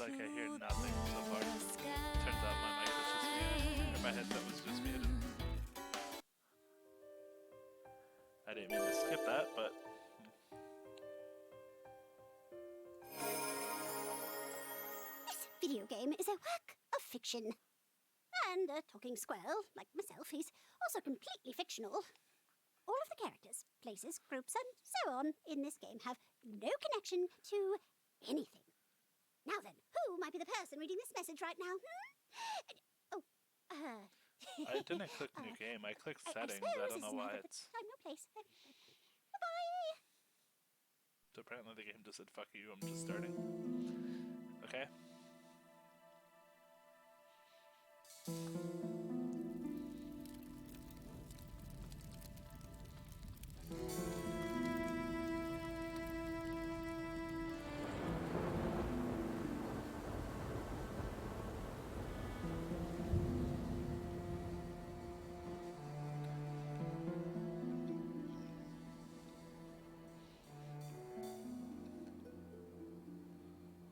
like I hear nothing so far. Turns out my mic was just muted, or my headset was just muted. I didn't mean to skip that, but... This video game is a work of fiction. And a talking squirrel, like myself, is also completely fictional. All of the characters, places, groups, and so on in this game have no connection to anything. Now then, who might be the person reading this message right now? I didn't click new game, I clicked settings. I don't know why it's... Time, no place. Bye-bye! So apparently the game just said, fuck you, I'm just starting. Okay.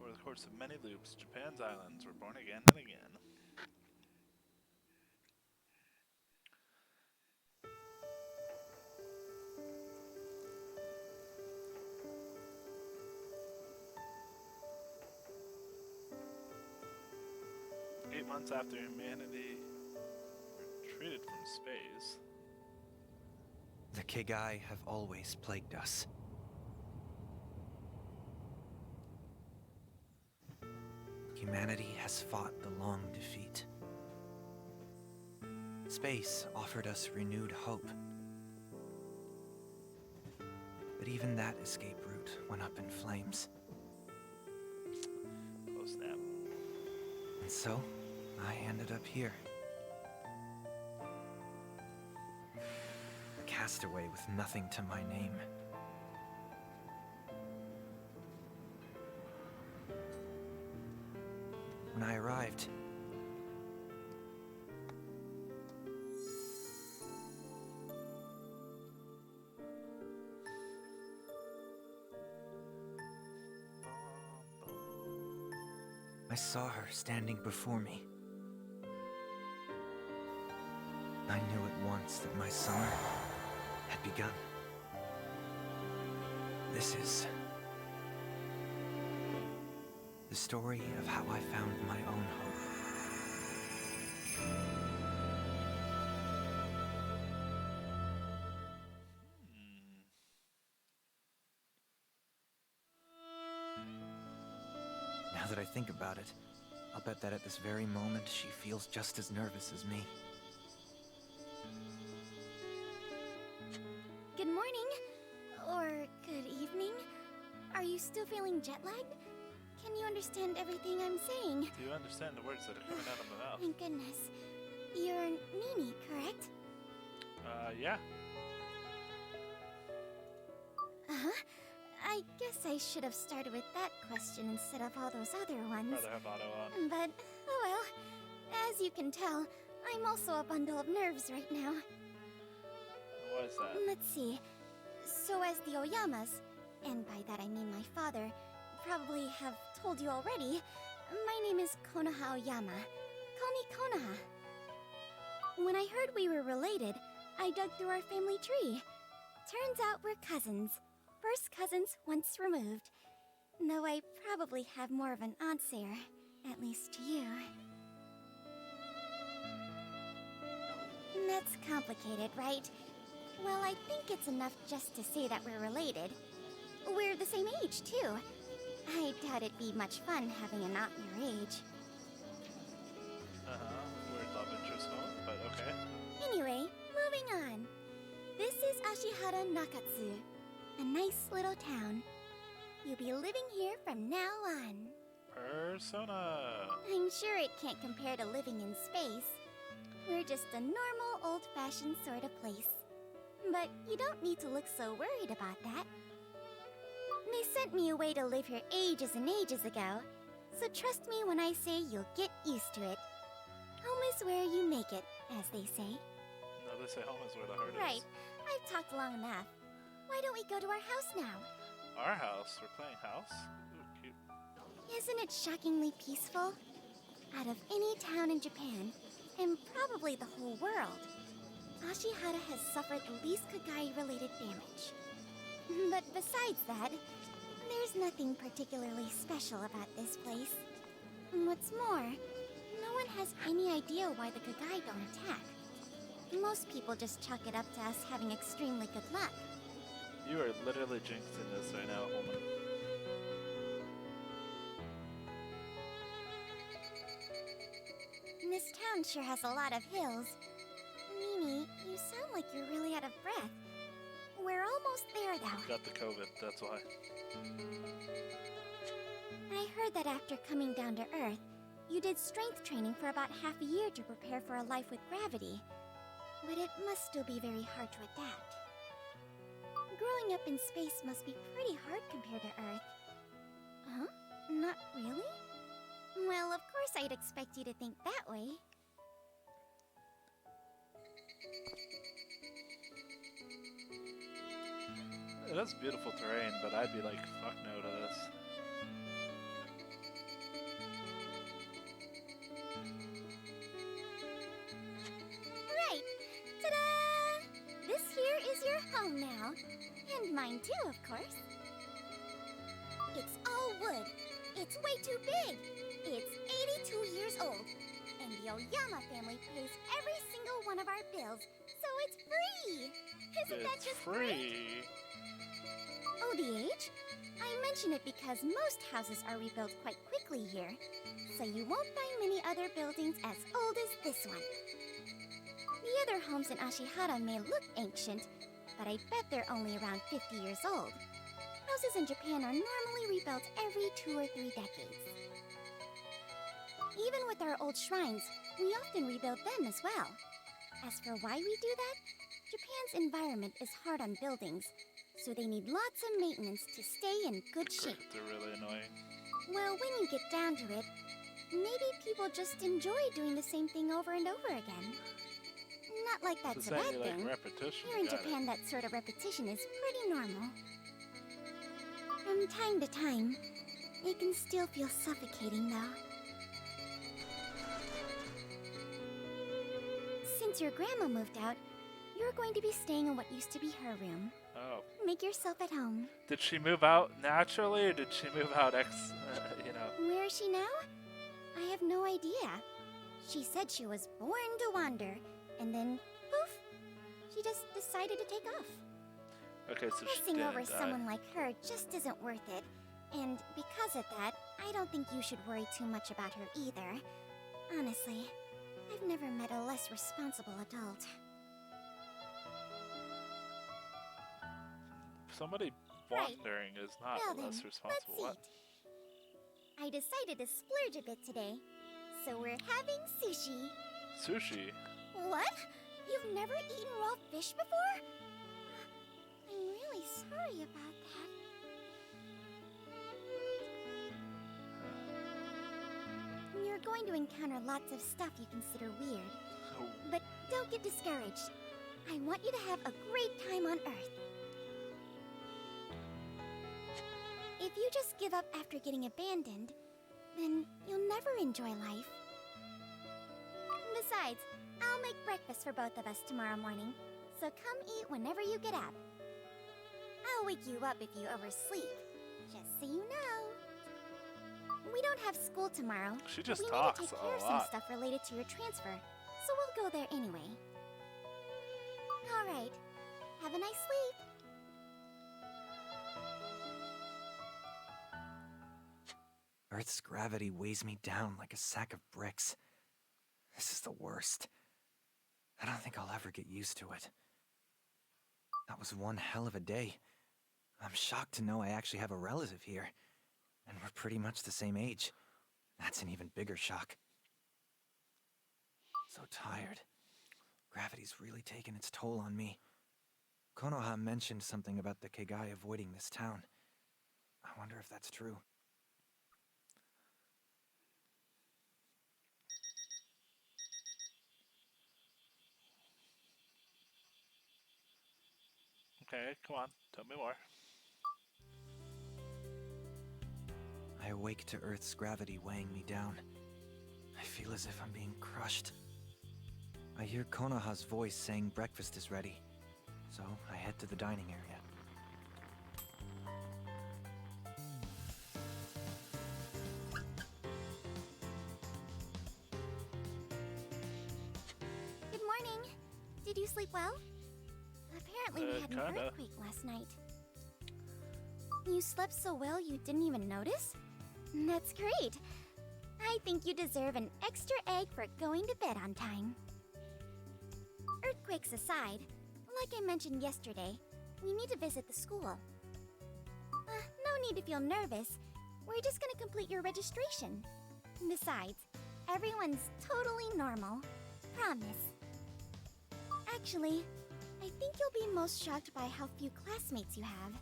Over the course of many loops, Japan's islands were born again and again. Months after humanity retreated from space. The Kegai have always plagued us. Humanity has fought the long defeat. Space offered us renewed hope. But even that escape route went up in flames. Oh snap. And so, I ended up here. A castaway with nothing to my name. When I arrived, I saw her standing before me. I knew at once that my summer had begun. This is the story of how I found my own hope. Now that I think about it, I'll bet that at this very moment she feels just as nervous as me. Good morning. Or good evening. Are you still feeling jet lagged? Can you understand everything I'm saying? Do you understand the words that are coming out of my mouth? Thank goodness. You're Nini, correct? Yeah. Uh-huh. I guess I should have started with that question instead of all those other ones. Rather have auto on. But, oh well. As you can tell, I'm also a bundle of nerves right now. What is that? Let's see. So as the Oyamas, and by that I mean my father, probably have told you already, my name is Konoha Oyama. Call me Konoha. When I heard we were related, I dug through our family tree. Turns out we're cousins. First cousins once removed. Though I probably have more of an aunt there, at least to you. That's complicated, right? Well, I think it's enough just to say that we're related. We're the same age, too. I doubt it'd be much fun having an aunt your age. Weird love interest moment, but okay. Anyway, moving on. This is Ashihara Nakatsu, a nice little town. You'll be living here from now on. Persona! I'm sure it can't compare to living in space. We're just a normal, old-fashioned sort of place. But you don't need to look so worried about that. They sent me away to live here ages and ages ago, so trust me when I say you'll get used to it. Home is where you make it, as they say. No, they say home is where the heart Right. is. I've talked long enough. Why don't we go to our house now? Our house? We're playing house? Ooh, cute. Isn't it shockingly peaceful? Out of any town in Japan, and probably the whole world, Ashihara has suffered the least Kegai-related damage. But besides that, there's nothing particularly special about this place. What's more, no one has any idea why the Kegai don't attack. Most people just chalk it up to us having extremely good luck. You are literally jinxing this right now, woman. This town sure has a lot of hills. Nini, you sound like you're really out of breath. We're almost there, though. Got the COVID, that's why. I heard that after coming down to Earth, you did strength training for about half a year to prepare for a life with gravity. But it must still be very hard to adapt. Growing up in space must be pretty hard compared to Earth. Huh? Not really? Well, of course I'd expect you to think that way. It has beautiful terrain, but I'd be like, fuck no to this. Right! Ta-da! This here is your home now. And mine too, of course. It's all wood. It's way too big. It's 82 years old. And the Oyama family pays every single one of our bills, so it's free! Isn't that It's just great? free! Oh, the age? I mention it because most houses are rebuilt quite quickly here, so you won't find many other buildings as old as this one. The other homes in Ashihara may look ancient, but I bet they're only around 50 years old. Houses in Japan are normally rebuilt every 2 or 3 decades. Even with our old shrines, we often rebuild them as well. As for why we do that, Japan's environment is hard on buildings, so they need lots of maintenance to stay in good shape. They're really annoying. Well, when you get down to it, maybe people just enjoy doing the same thing over and over again. Not like that's So a saying bad you thing. like repetition. Here in got Japan, that sort of repetition is pretty normal. From time to time, it can still feel suffocating, though. Since your grandma moved out, you're going to be staying in what used to be her room. Oh. Make yourself at home. Did she move out naturally, or did she move out you know? Where is she now? I have no idea. She said she was born to wander, and then, poof, she just decided to take off. Okay, so she Messing didn't over die. someone like her just isn't worth it. And because of that, I don't think you should worry too much about her either. Honestly, I've never met a less responsible adult. Somebody Right. wandering is not Well less then, responsible. What? let's eat. I decided to splurge a bit today, so we're having sushi. Sushi? What? You've never eaten raw fish before? I'm really sorry about that. You're going to encounter lots of stuff you consider weird, Oh, but don't get discouraged. I want you to have a great time on Earth. If you just give up after getting abandoned, then you'll never enjoy life. Besides, I'll make breakfast for both of us tomorrow morning, so come eat whenever you get up. I'll wake you up if you oversleep, just so you know. We don't have school tomorrow. She but just we talks need to take a care of some lot. stuff related to your transfer, so we'll go there anyway. All right. Have a nice sleep. Earth's gravity weighs me down like a sack of bricks. This is the worst. I don't think I'll ever get used to it. That was one hell of a day. I'm shocked to know I actually have a relative here. And we're pretty much the same age. That's an even bigger shock. So tired. Gravity's really taken its toll on me. Konoha mentioned something about the Kegai avoiding this town. I wonder if that's true. okay, come on. Tell me more. I I awake to Earth's gravity weighing me down. I feel as if I'm being crushed. I hear Konoha's voice saying breakfast is ready, so I head to the dining area. Good morning. Did you sleep well? Apparently we had an Kinda. earthquake last night. You slept so well you didn't even notice? That's great. I think you deserve an extra egg for going to bed on time. Earthquakes aside, like I mentioned yesterday, we need to visit the school. No need to feel nervous. We're just gonna complete your registration. Besides, everyone's totally normal. Promise. Actually, I think you'll be most shocked by how few classmates you have.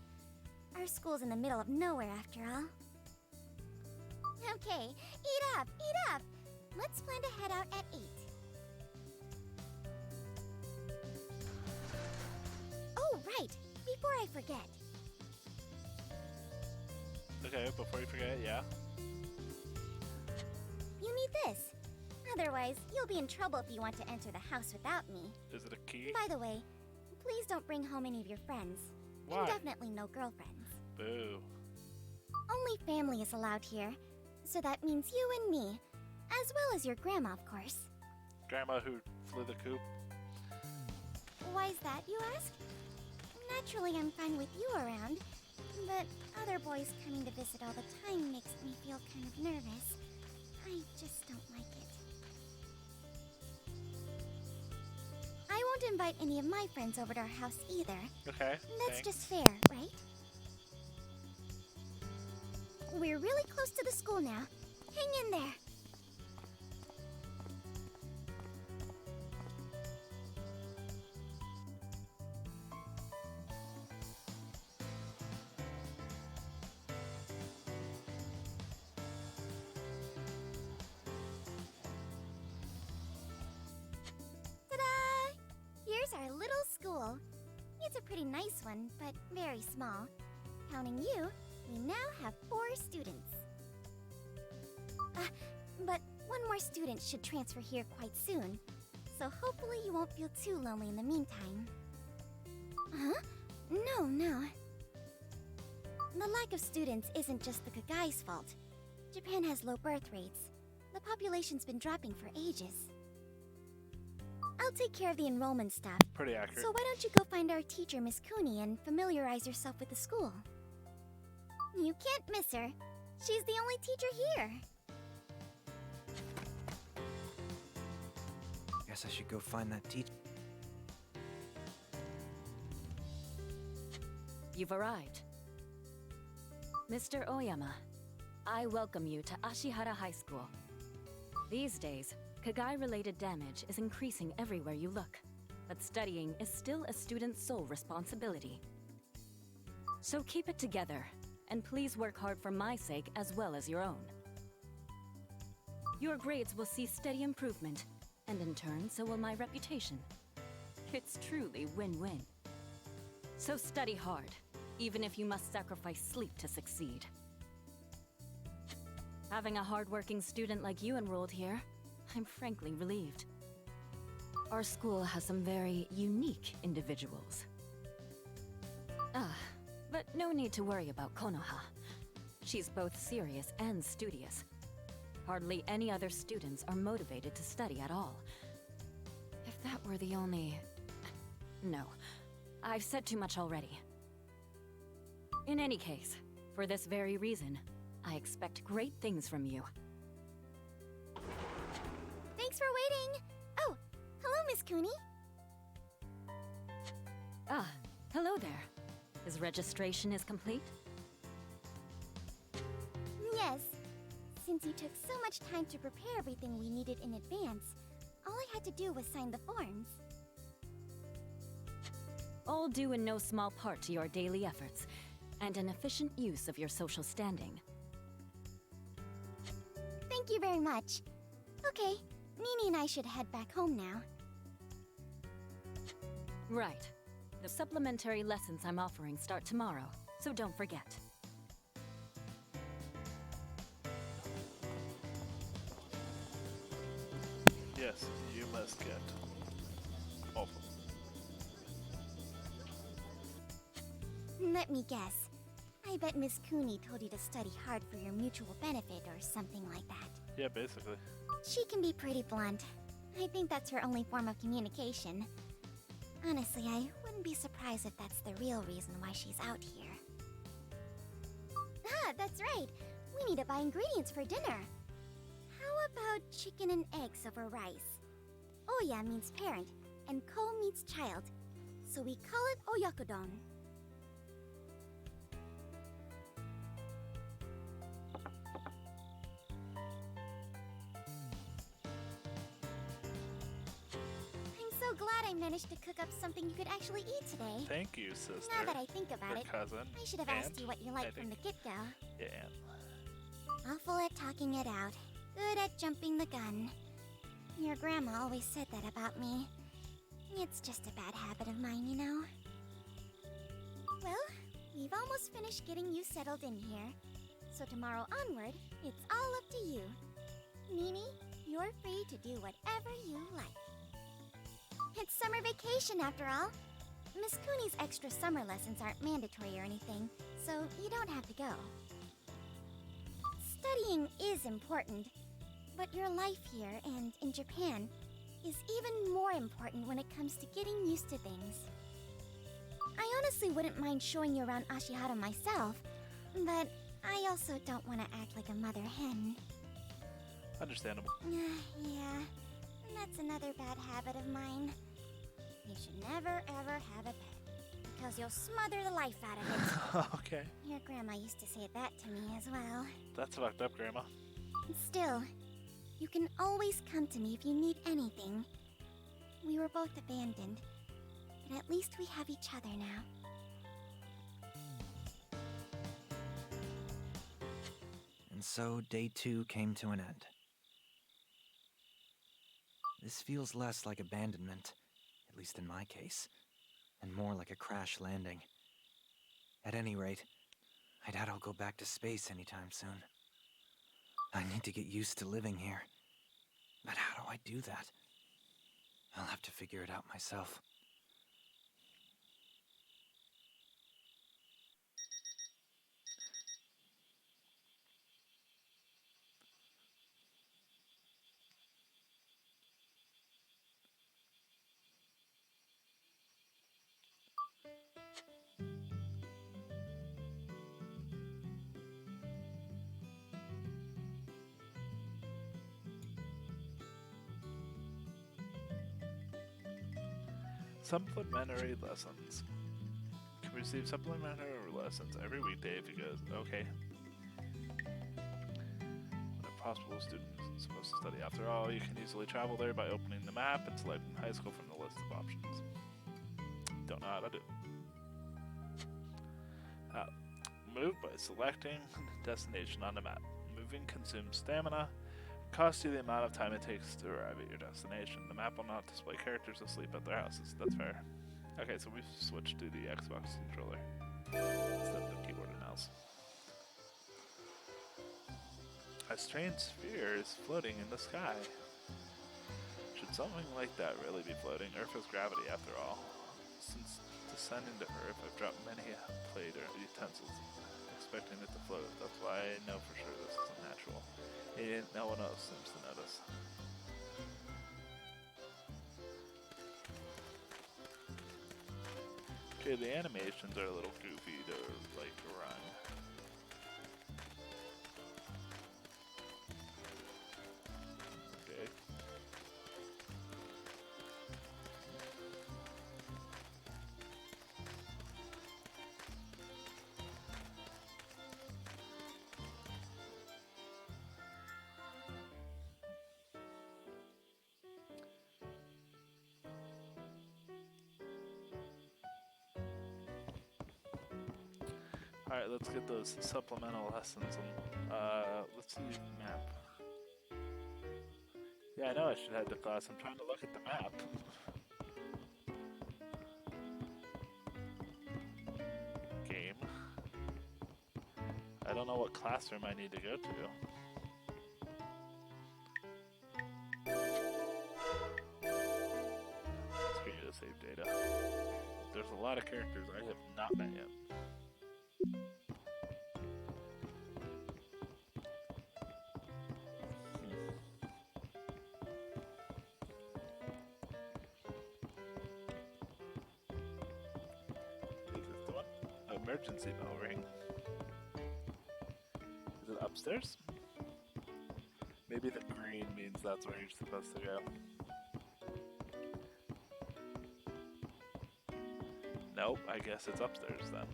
Our school's in the middle of nowhere after all. Okay, eat up, eat up! Let's plan to head out at 8. Oh, right! Before I forget. Okay, before you forget, yeah. You need this. Otherwise, you'll be in trouble if you want to enter the house without me. Is it a key? By the way, please don't bring home any of your friends. Why? And definitely no girlfriends. Boo. Only family is allowed here. So that means you and me. As well as your grandma, of course. Grandma who flew the coop. Why's that, you ask? Naturally, I'm fine with you around. But other boys coming to visit all the time makes me feel kind of nervous. I just don't like it. I won't invite any of my friends over to our house either. Okay, That's thanks. just fair, right? We're really close to the school now. Hang in there. Ta-da! Here's our little school. It's a pretty nice one, but very small. Counting you, we now have 4 students. But one more student should transfer here quite soon, so hopefully you won't feel too lonely in the meantime. Huh? No. The lack of students isn't just the Kegai's fault. Japan has low birth rates. The population's been dropping for ages. I'll take care of the enrollment stuff. Pretty accurate. So why don't you go find our teacher, Miss Cooney, and familiarize yourself with the school? You can't miss her. She's the only teacher here. Guess I should go find that teacher. You've arrived. Mr. Oyama, I welcome you to Ashihara High School. These days, Kegai-related damage is increasing everywhere you look, but studying is still a student's sole responsibility. So keep it together, and please work hard for my sake as well as your own. Your grades will see steady improvement, and in turn, so will my reputation. It's truly win-win. So study hard, even if you must sacrifice sleep to succeed. Having a hard-working student like you enrolled here, I'm frankly relieved. Our school has some very unique individuals. But no need to worry about Konoha. She's both serious and studious. Hardly any other students are motivated to study at all. If that were the only... No, I've said too much already. In any case, for this very reason, I expect great things from you. Thanks for waiting. Oh, hello, Miss Cooney. Hello there. His registration is complete? Yes. Since you took so much time to prepare everything we needed in advance, all I had to do was sign the forms. All due in no small part to your daily efforts, and an efficient use of your social standing. Thank you very much. Okay, Nini and I should head back home now. Right. The supplementary lessons I'm offering start tomorrow, so don't forget. Yes, you must get all of them. Let me guess. I bet Miss Cooney told you to study hard for your mutual benefit or something like that. Yeah, basically. She can be pretty blunt. I think that's her only form of communication. Honestly, I wouldn't be surprised if that's the real reason why she's out here. Ah, that's right. We need to buy ingredients for dinner. How about chicken and eggs over rice? Oya means parent, and ko means child. So we call it oyakodon. I'm so glad I managed to cook up something you could actually eat today. Thank you, sister. Now that I think about Your it, cousin. I should have asked you what you like from the get-go. Yeah. Awful at talking it out. Good at jumping the gun. Your grandma always said that about me. It's just a bad habit of mine, you know. Well, we've almost finished getting you settled in here. So tomorrow onward, it's all up to you. Nini, you're free to do whatever you like. It's summer vacation after all. Miss Cooney's extra summer lessons aren't mandatory or anything, so you don't have to go. Studying is important, but your life here and in Japan is even more important when it comes to getting used to things. I honestly wouldn't mind showing you around Ashihara myself, but I also don't want to act like a mother hen. Understandable. Yeah, that's another bad habit of mine. You should never ever have a pet, because you'll smother the life out of it. Okay. Your grandma used to say that to me as well. That's fucked up, Grandma. Still, you can always come to me if you need anything. We were both abandoned, but at least we have each other now. And so day 2 came to an end. This feels less like abandonment, at least in my case, and more like a crash landing. At any rate, I doubt I'll go back to space anytime soon. I need to get used to living here. But how do I do that? I'll have to figure it out myself. Supplementary lessons. Can receive supplementary lessons every weekday if it goes. Okay. When a possible student is supposed to study. After all, you can easily travel there by opening the map and selecting high school from the list of options. Don't know how to do. Move by selecting destination on the map. Moving consumes stamina. Costs you the amount of time it takes to arrive at your destination. The map will not display characters asleep at their houses. That's fair. Okay, so we've switched to the Xbox controller instead of the keyboard and mouse. A strange sphere is floating in the sky. Should something like that really be floating? Earth has gravity after all. Since descending to Earth, I've dropped many a plate or utensils, expecting it to float. That's why I know for sure this isn't natural. No one else seems to notice. Okay, the animations are a little goofy to like run. Okay. Alright, let's get those supplemental lessons on, let's see, map. Yeah, I know I should head to class, I'm trying to look at the map. Game. I don't know what classroom I need to go to. save data. There's a lot of characters I have not met yet. Is this the one? Emergency bell ring. Is it upstairs? Maybe the green means that's where you're supposed to go. Nope, I guess it's upstairs then.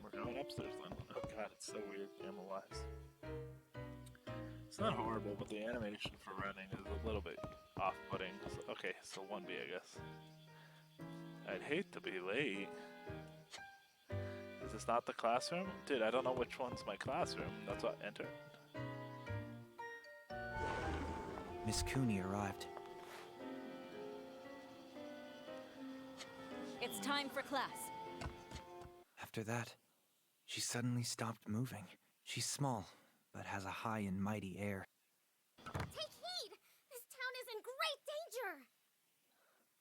We're going upstairs then. Oh god, it's so weird, camera-wise. It's not horrible, but the animation for running is a little bit off-putting. So, okay, so 1B, I guess. I'd hate to be late. Is this not the classroom? Dude, I don't know which one's my classroom. That's what enter. Miss Cooney arrived. It's time for class. After that, she suddenly stopped moving. She's small, but has a high and mighty air. Take heed! This town is in great danger!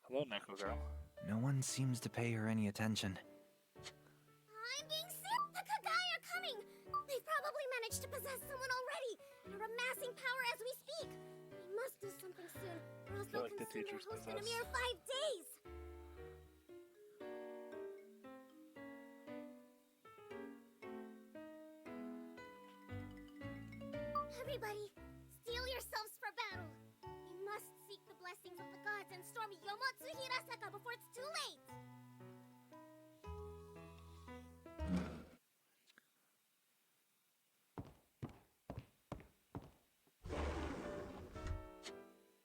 Hello, Neko Girl. No one seems to pay her any attention. I'm being sick! The Kegai are coming! They've probably managed to possess someone already and are amassing power as we speak. We must do something soon, or else they'll like the consume their teacher's host in a possessed. mere 5 days! Everybody, steel yourselves for battle! We must seek the blessings of the gods and storm Yomotsu Hirasaka before it's too late!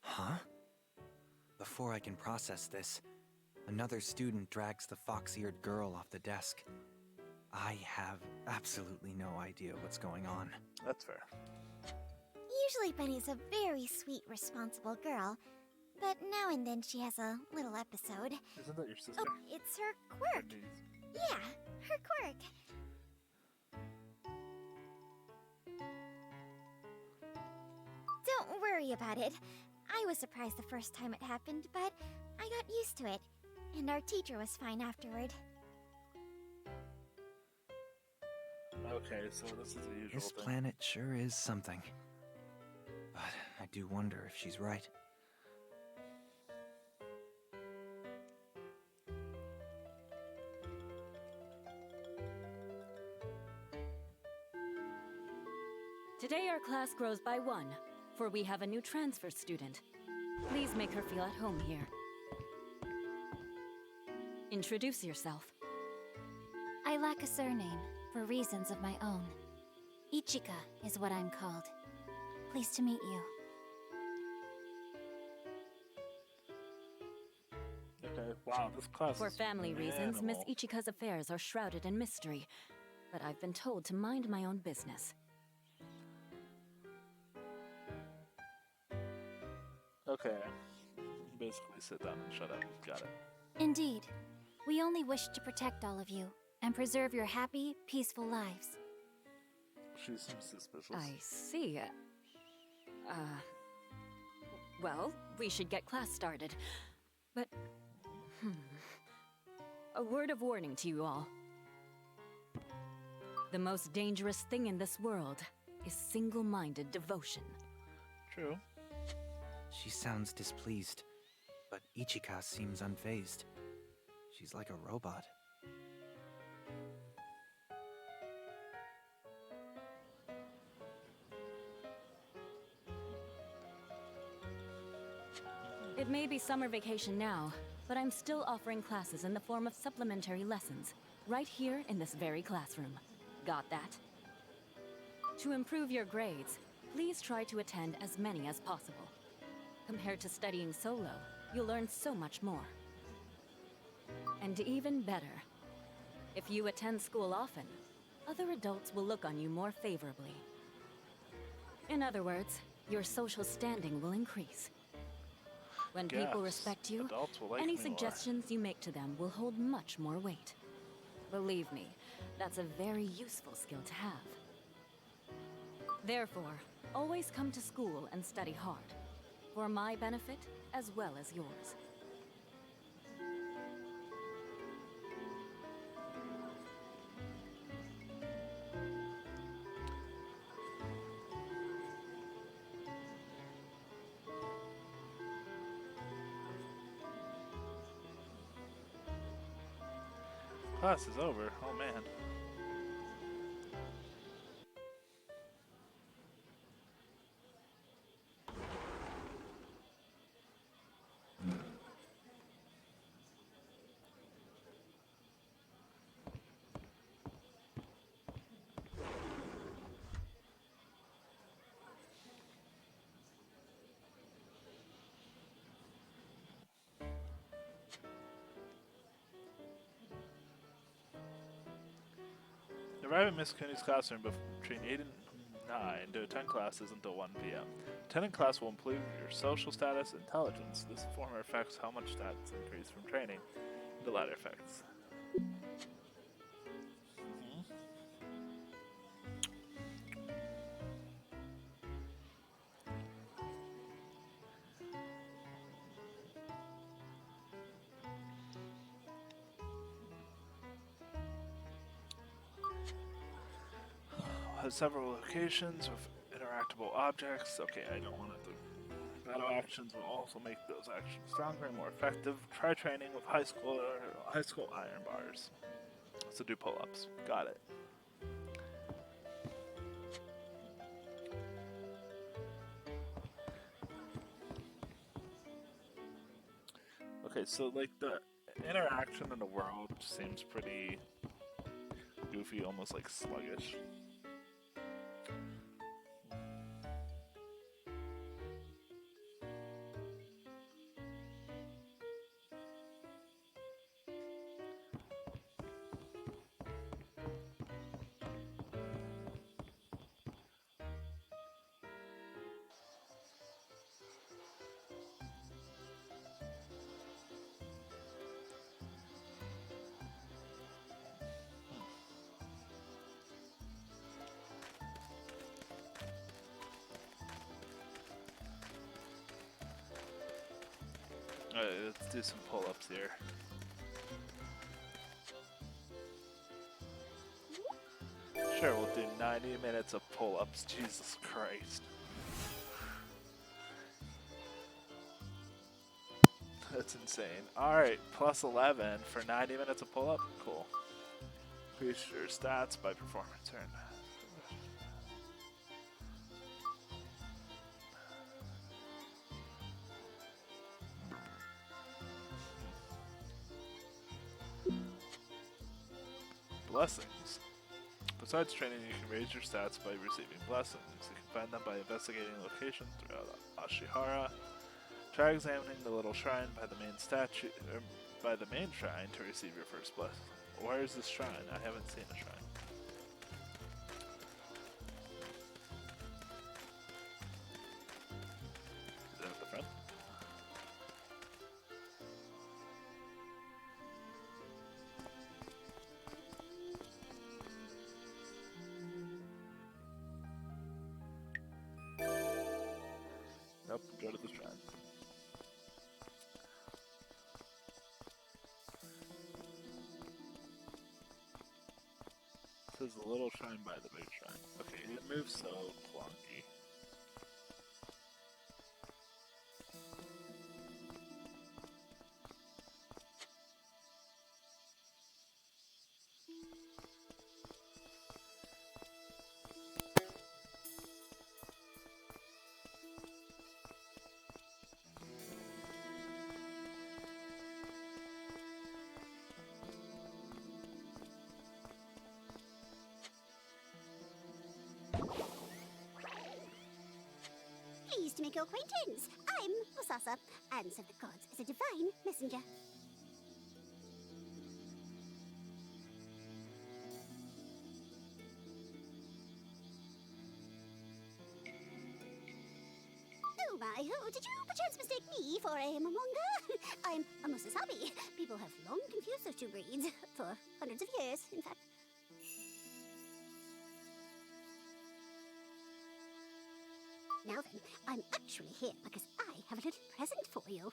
Huh? Before I can process this, another student drags the fox-eared girl off the desk. I have absolutely no idea what's going on. That's fair. Usually Bunny's a very sweet, responsible girl, but now and then she has a little episode. Isn't that your sister? Oh, it's her Her quirk. niece. Yeah, her quirk. Don't worry about it. I was surprised the first time it happened, but I got used to it. And our teacher was fine afterward. Okay, so this is a usual This thing. planet sure is something. But I do wonder if she's right. Today our class grows by 1, for we have a new transfer student. Please make her feel at home here. Introduce yourself. I lack a surname, for reasons of my own. Ichika is what I'm called. Pleased to meet you. Okay, wow, this class For is family reasons, Miss minimal. Ichika's affairs are shrouded in mystery. But I've been told to mind my own business. Okay. Basically sit down and shut up. Got it. Indeed. We only wish to protect all of you and preserve your happy, peaceful lives. She seems suspicious. I see. Well, we should get class started. But, a word of warning to you all. The most dangerous thing in this world is single-minded devotion. True. She sounds displeased, but Ichika seems unfazed. She's like a robot. It may be summer vacation now, but I'm still offering classes in the form of supplementary lessons, right here in this very classroom. Got that? To improve your grades, please try to attend as many as possible. Compared to studying solo, you'll learn so much more. And even better, if you attend school often, other adults will look on you more favorably. In other words, your social standing will increase. When people Yes, respect you, adults will like any me more. suggestions you make to them will hold much more weight. Believe me, that's a very useful skill to have. Therefore, always come to school and study hard. For my benefit, as well as yours. Class is over. Oh man. Arrive at Miss Cooney's classroom between 8 and 9 to attend classes until 1 p.m. Attending class will improve your social status and intelligence. This former affects how much stats increase from training. The latter effects. Has several locations with interactable objects. Okay, I don't want it to. Battle actions will also make those actions stronger and more effective. Try training with high school iron bars. So do pull-ups. Got it. Okay, so like the interaction in the world seems pretty goofy, almost like sluggish. Alright, let's do some pull-ups here. Sure, we'll do 90 minutes of pull-ups. Jesus Christ. That's insane. Alright, plus 11 for 90 minutes of pull-up? Cool. Increase your stats by performance turn. Blessings. Besides training, you can raise your stats by receiving blessings. You can find them by investigating locations throughout Ashihara. Try examining the little shrine by the main shrine to receive your first blessing. Where is this shrine? I haven't seen a shrine. Is that at the front? Nope, go to the shrine. This is the little shrine by the big shrine. Okay, it moves so clunky. Pleased to make your acquaintance. I'm Osasa, and serve the gods as a divine messenger. Oh my, oh, did you perchance mistake me for a Momonga? I'm a Musasabi. People have long confused those two breeds, for hundreds of years, in fact. Now then, I'm actually here because I have a little present for you.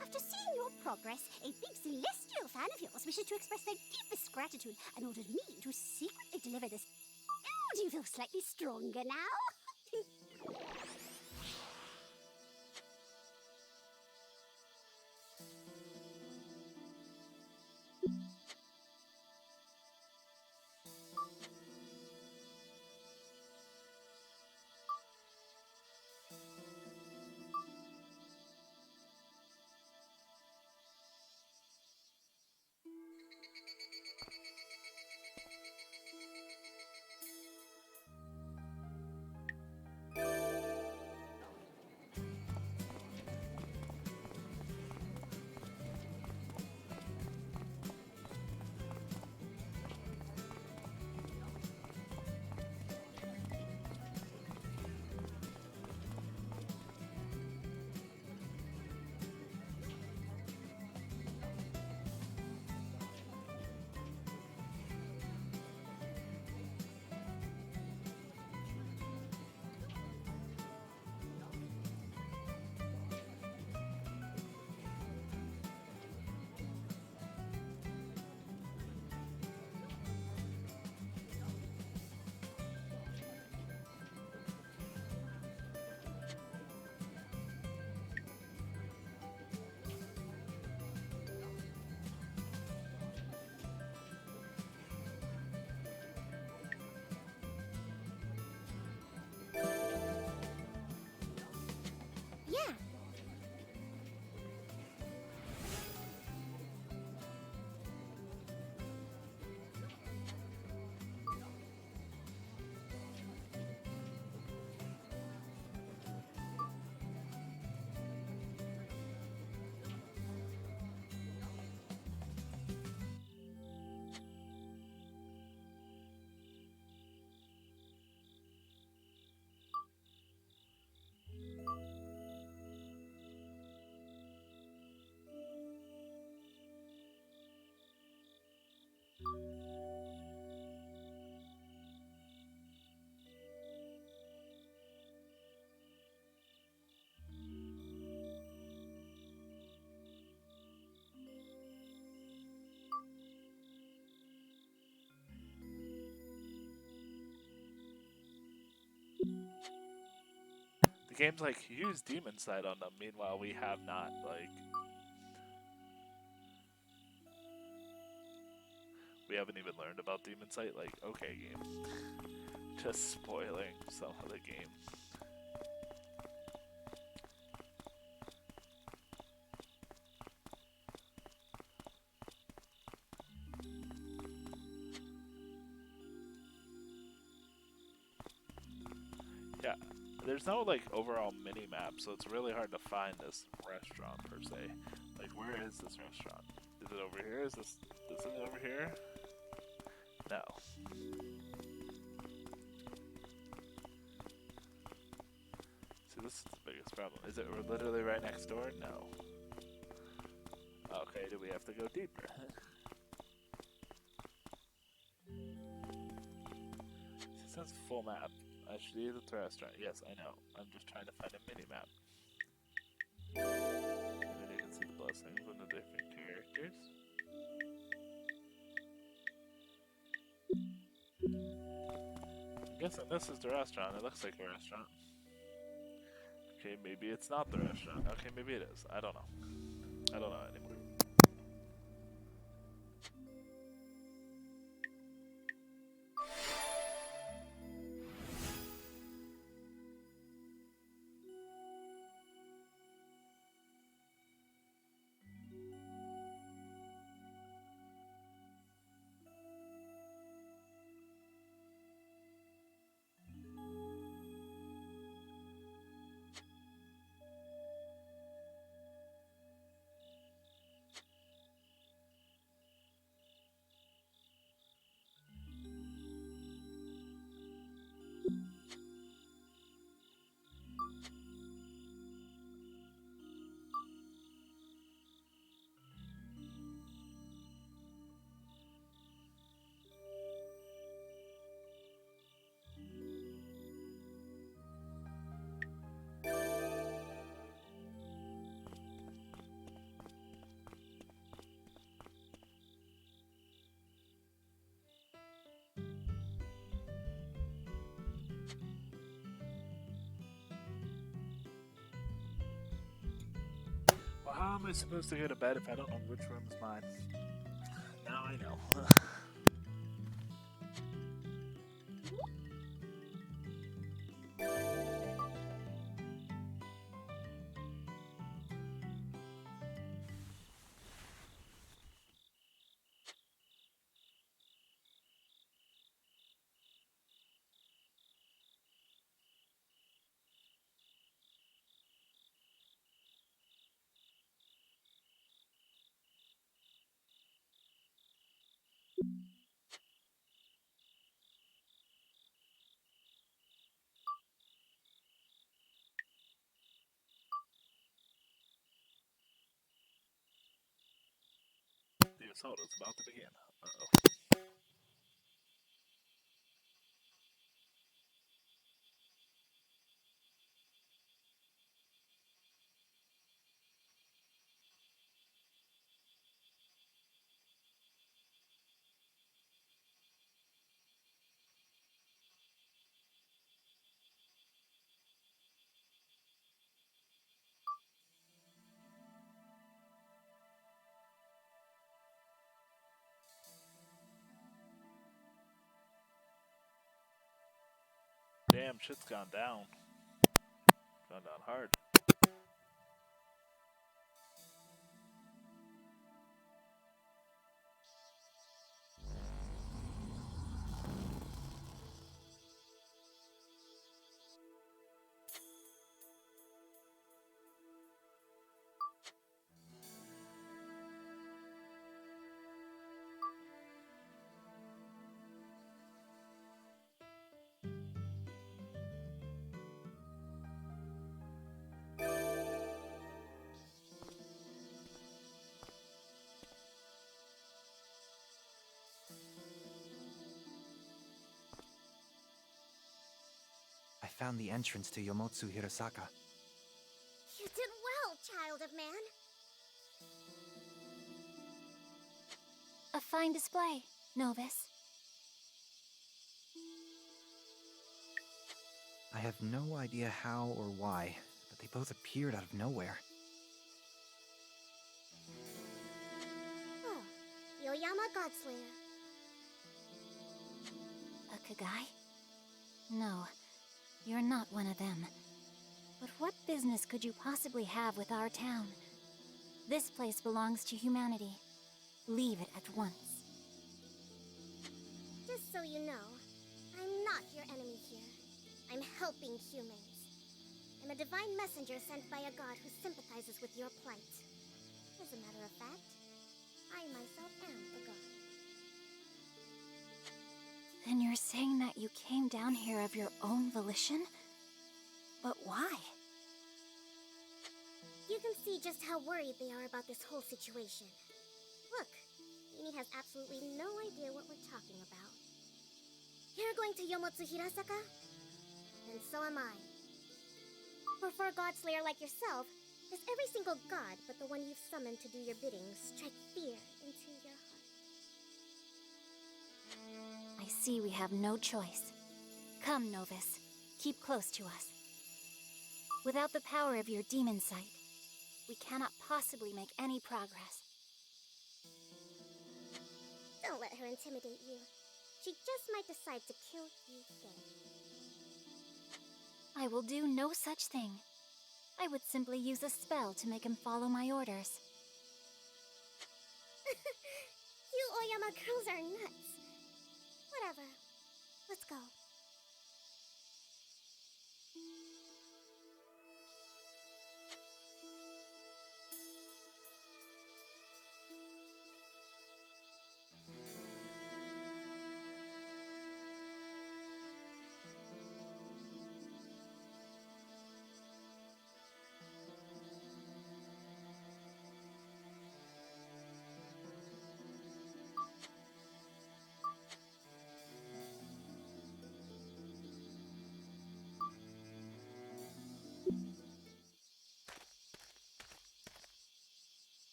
After seeing your progress, a big celestial fan of yours wishes to express their deepest gratitude and ordered me to secretly deliver this. Oh, do you feel slightly stronger now? Yeah. The game's like, use demon sight on them. Meanwhile, we have not, like... We haven't even learned about demon sight. Like, okay, game. Just spoiling some of the game. Yeah, there's no like overall mini map, so it's really hard to find this restaurant per se. Like, where is this restaurant? Is it over here? Is it over here? No. See, this is the biggest problem. Is it literally right next door? No. Okay, do we have to go deeper? It says full map. I should use the restaurant. Yes, I know. I'm just trying to find a mini map. And then you can see the blessings and the different characters. I'm guessing this is the restaurant. It looks like a restaurant. Okay, maybe it's not the restaurant. Okay, maybe it is. I don't know. I don't know anymore. How am I supposed to go to bed if I don't know which room's mine? Now I know. The assault is about to begin. Uh-oh. Damn, shit's gone down. Gone down hard. I found the entrance to Yomotsu Hirasaka. You did well, child of man. A fine display, Novus. I have no idea how or why, but they both appeared out of nowhere. Oh, Yoyama Godslayer. A Kegai? No, you're not one of them. But what business could you possibly have with our town? This place belongs to humanity. Leave it at once. Just so you know, I'm not your enemy here. I'm helping humans. I'm a divine messenger sent by a god who sympathizes with your plight. As a matter of fact, I myself am a god. Then you're saying that you came down here of your own volition? But why? You can see just how worried they are about this whole situation. Look, Nini has absolutely no idea what we're talking about. You're going to Yomotsu Hirasaka? And so am I. For a god slayer like yourself, does every single god but the one you've summoned to do your bidding strike fear into your heart? I see we have no choice. Come, Novus. Keep close to us. Without the power of your demon sight, we cannot possibly make any progress. Don't let her intimidate you. She just might decide to kill you dead. I will do no such thing. I would simply use a spell to make him follow my orders. You Oyama girls are nuts. Whatever. Let's go.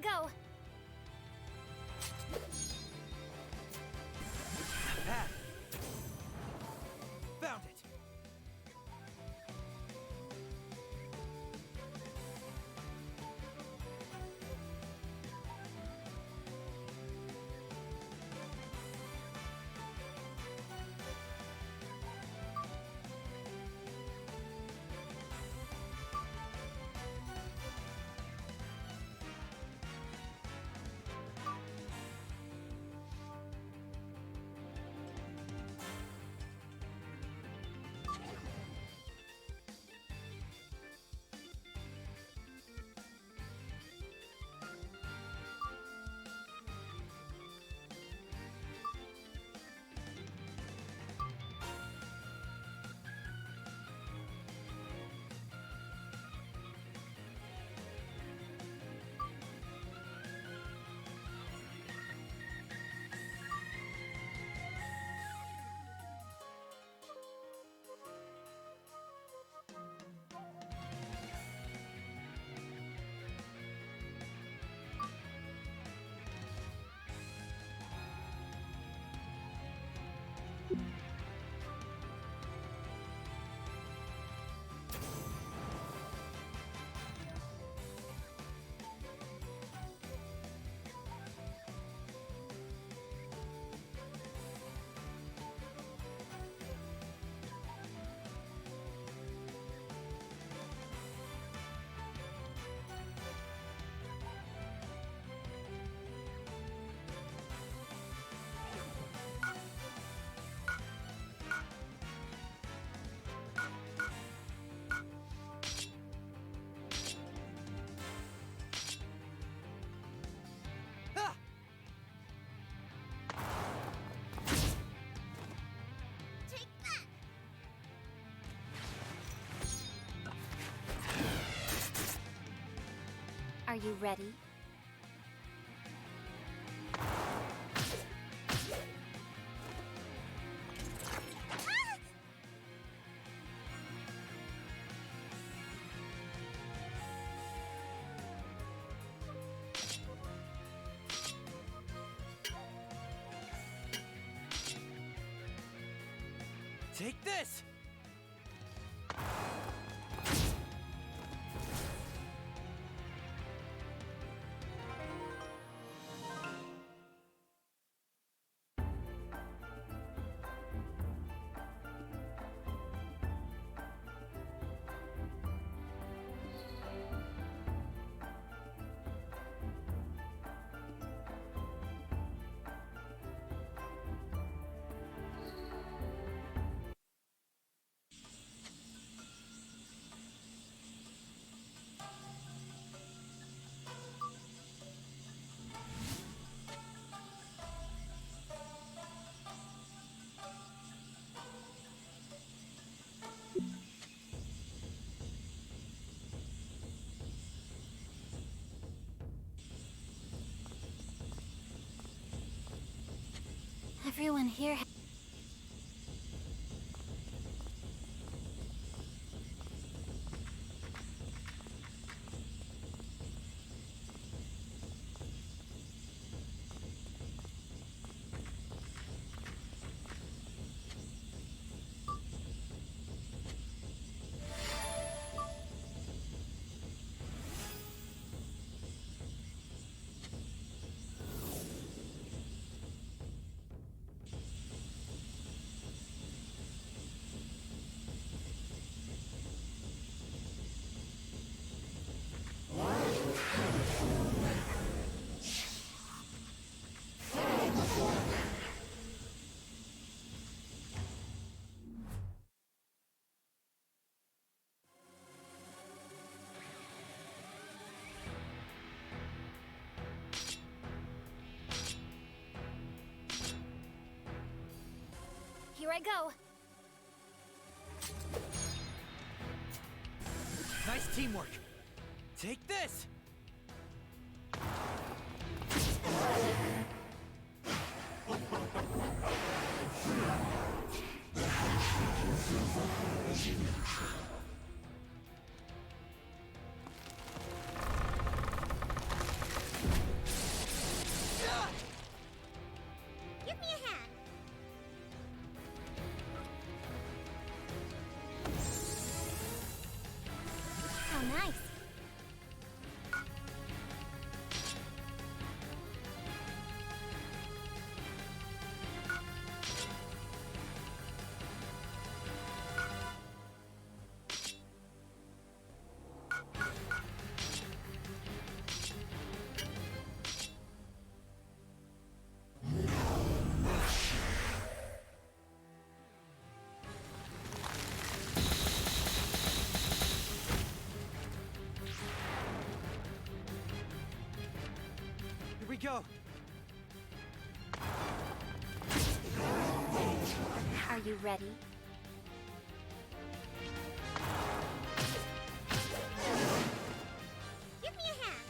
go. Path. Found it. Are you ready? Take this! Everyone here. Here I go. Nice teamwork. Take this! go! Are you ready? Give me a hand.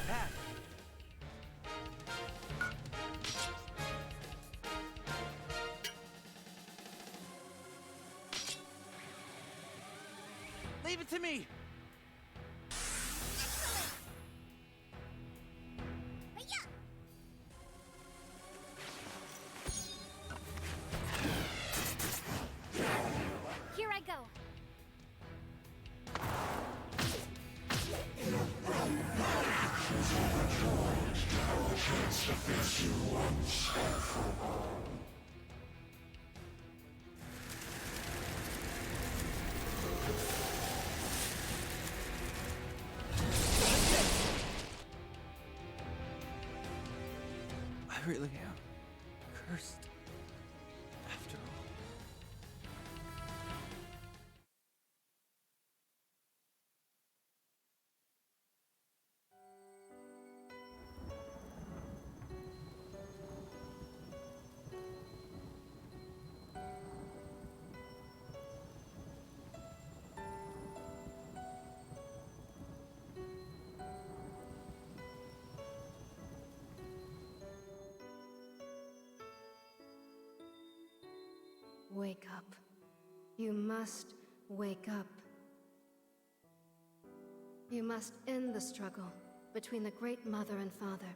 Pat! Leave it to me! Hi-ya! Here I go. I really am cursed. After all. Wake up. You must wake up. You must end the struggle between the Great Mother and Father,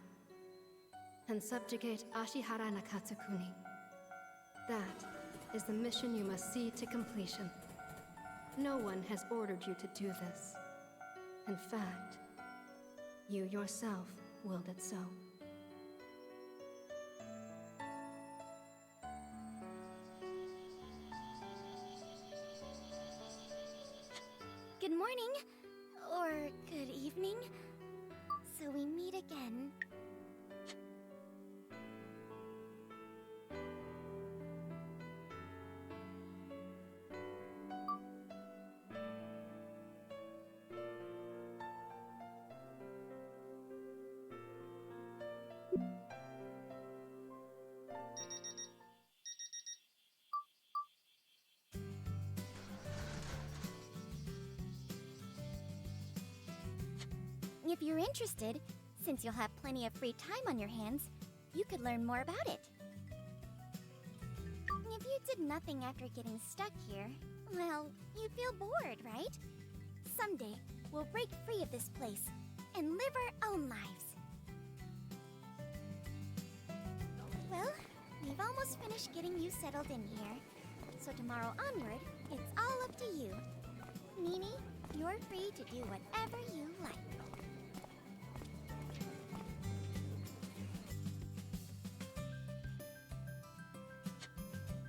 and subjugate Ashihara Nakatsukuni. That is the mission you must see to completion. No one has ordered you to do this. In fact, you yourself willed it so. Good morning. Or good evening. So we meet again. If you're interested, since you'll have plenty of free time on your hands, you could learn more about it. If you did nothing after getting stuck here, well, you'd feel bored, right? Someday, we'll break free of this place and live our own lives. Well, we've almost finished getting you settled in here. So tomorrow onward, it's all up to you. Nini, you're free to do whatever you like.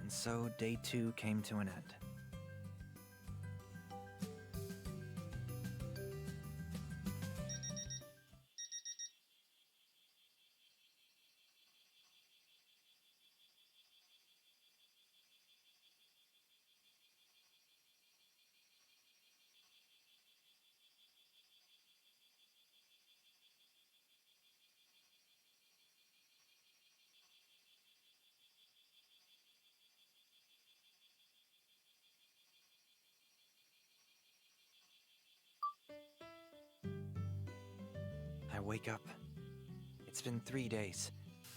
And so day 2 came to an end. I wake up. It's been 3 days,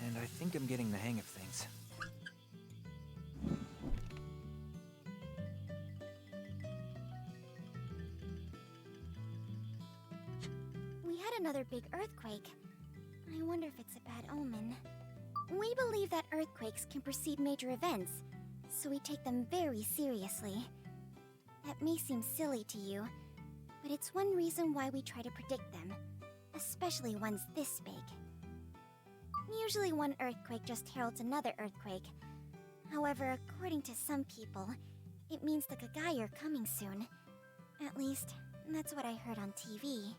and I think I'm getting the hang of things. We had another big earthquake. I wonder if it's a bad omen. We believe that earthquakes can precede major events, so we take them very seriously. That may seem silly to you, but it's one reason why we try to predict them, especially ones this big. Usually one earthquake just heralds another earthquake. However, according to some people, it means the Kegai are coming soon. At least, that's what I heard on TV.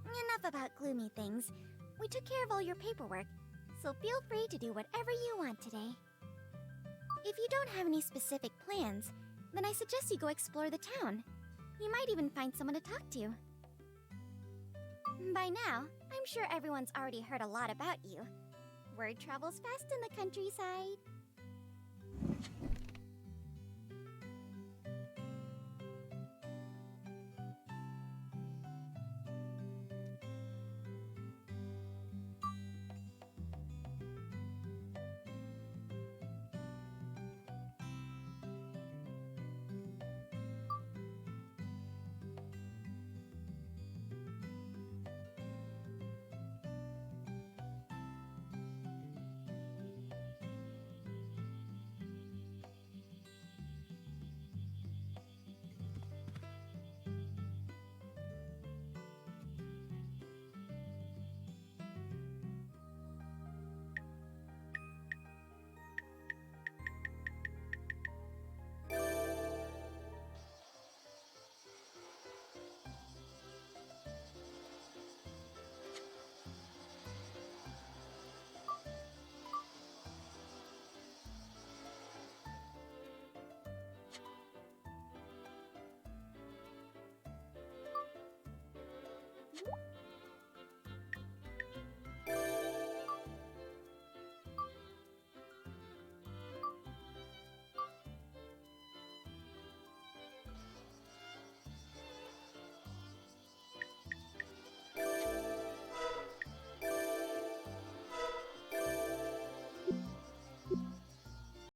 Enough about gloomy things. We took care of all your paperwork, so feel free to do whatever you want today. If you don't have any specific plans, then I suggest you go explore the town. You might even find someone to talk to. By now, I'm sure everyone's already heard a lot about you. Word travels fast in the countryside.